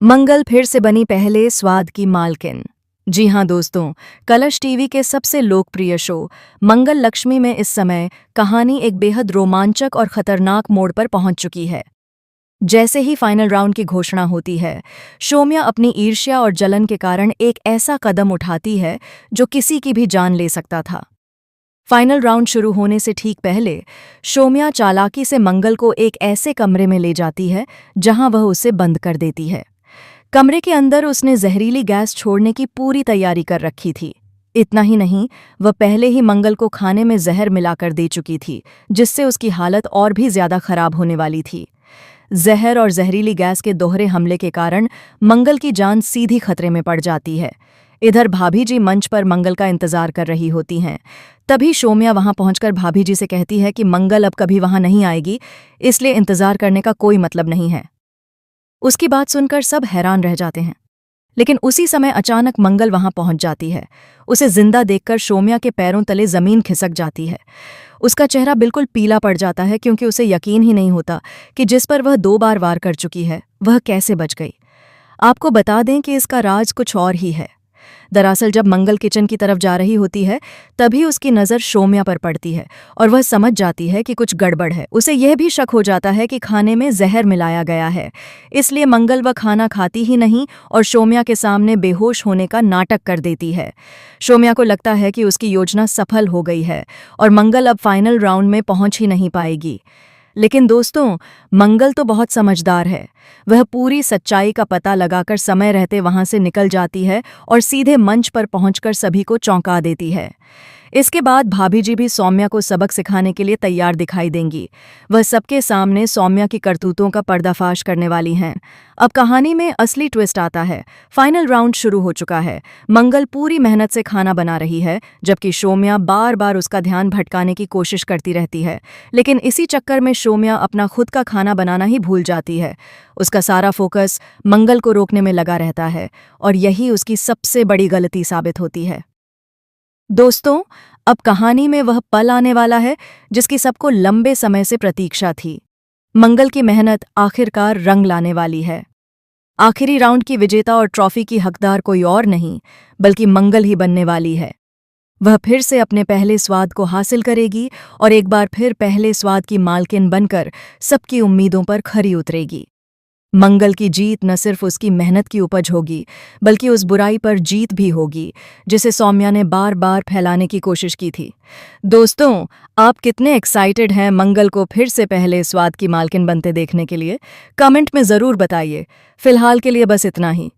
मंगल फिर से बनी पहले स्वाद की मालकिन। जी हाँ दोस्तों, कलर्स टीवी के सबसे लोकप्रिय शो मंगल लक्ष्मी में इस समय कहानी एक बेहद रोमांचक और खतरनाक मोड़ पर पहुंच चुकी है। जैसे ही फाइनल राउंड की घोषणा होती है, शोम्या अपनी ईर्ष्या और जलन के कारण एक ऐसा कदम उठाती है जो किसी की भी जान ले सकता था। फाइनल राउंड शुरू होने से ठीक पहले शोम्या चालाकी से मंगल को एक ऐसे कमरे में ले जाती है जहां वह उसे बंद कर देती है। कमरे के अंदर उसने जहरीली गैस छोड़ने की पूरी तैयारी कर रखी थी। इतना ही नहीं, वह पहले ही मंगल को खाने में जहर मिलाकर दे चुकी थी, जिससे उसकी हालत और भी ज्यादा खराब होने वाली थी। जहर और जहरीली गैस के दोहरे हमले के कारण मंगल की जान सीधी खतरे में पड़ जाती है। इधर भाभी जी मंच पर मंगल का इंतजार कर रही होती हैं। तभी शोम्या वहां पहुंचकर भाभी जी से कहती है कि मंगल अब कभी वहां नहीं आएगी, इसलिए इंतजार करने का कोई मतलब नहीं है। उसकी बात सुनकर सब हैरान रह जाते हैं, लेकिन उसी समय अचानक मंगल वहां पहुंच जाती है। उसे जिंदा देखकर शोम्या के पैरों तले जमीन खिसक जाती है। उसका चेहरा बिल्कुल पीला पड़ जाता है, क्योंकि उसे यकीन ही नहीं होता कि जिस पर वह 2 बार वार कर चुकी है वह कैसे बच गई। आपको बता दें कि इसका राज कुछ और ही है। दरअसल जब मंगल किचन की तरफ जा रही होती है, तभी उसकी नज़र शोम्या पर पड़ती है और वह समझ जाती है कि कुछ गड़बड़ है। उसे यह भी शक हो जाता है कि खाने में जहर मिलाया गया है। इसलिए मंगल वह खाना खाती ही नहीं और शोम्या के सामने बेहोश होने का नाटक कर देती है। शोम्या को लगता है कि उसकी योजना सफल हो गई है और मंगल अब फाइनल राउंड में पहुंच ही नहीं पाएगी। लेकिन दोस्तों, मंगल तो बहुत समझदार है। वह पूरी सच्चाई का पता लगाकर समय रहते वहां से निकल जाती है और सीधे मंच पर पहुंचकर सभी को चौंका देती है। इसके बाद भाभी जी भी सौम्या को सबक सिखाने के लिए तैयार दिखाई देंगी। वह सबके सामने सौम्या की करतूतों का पर्दाफाश करने वाली हैं। अब कहानी में असली ट्विस्ट आता है। फाइनल राउंड शुरू हो चुका है। मंगल पूरी मेहनत से खाना बना रही है, जबकि शोम्या बार बार उसका ध्यान भटकाने की कोशिश करती रहती है। लेकिन इसी चक्कर में शोम्या अपना खुद का खाना बनाना ही भूल जाती है। उसका सारा फोकस मंगल को रोकने में लगा रहता है और यही उसकी सबसे बड़ी गलती साबित होती है। दोस्तों, अब कहानी में वह पल आने वाला है जिसकी सबको लंबे समय से प्रतीक्षा थी। मंगल की मेहनत आखिरकार रंग लाने वाली है। आखिरी राउंड की विजेता और ट्रॉफी की हकदार कोई और नहीं, बल्कि मंगल ही बनने वाली है। वह फिर से अपने पहले स्वाद को हासिल करेगी और एक बार फिर पहले स्वाद की मालकिन बनकर सबकी उम्मीदों पर खरी उतरेगी। मंगल की जीत न सिर्फ उसकी मेहनत की उपज होगी, बल्कि उस बुराई पर जीत भी होगी जिसे सौम्या ने बार बार फैलाने की कोशिश की थी। दोस्तों, आप कितने एक्साइटेड हैं मंगल को फिर से पहले स्वाद की मालकिन बनते देखने के लिए? कमेंट में ज़रूर बताइए। फिलहाल के लिए बस इतना ही।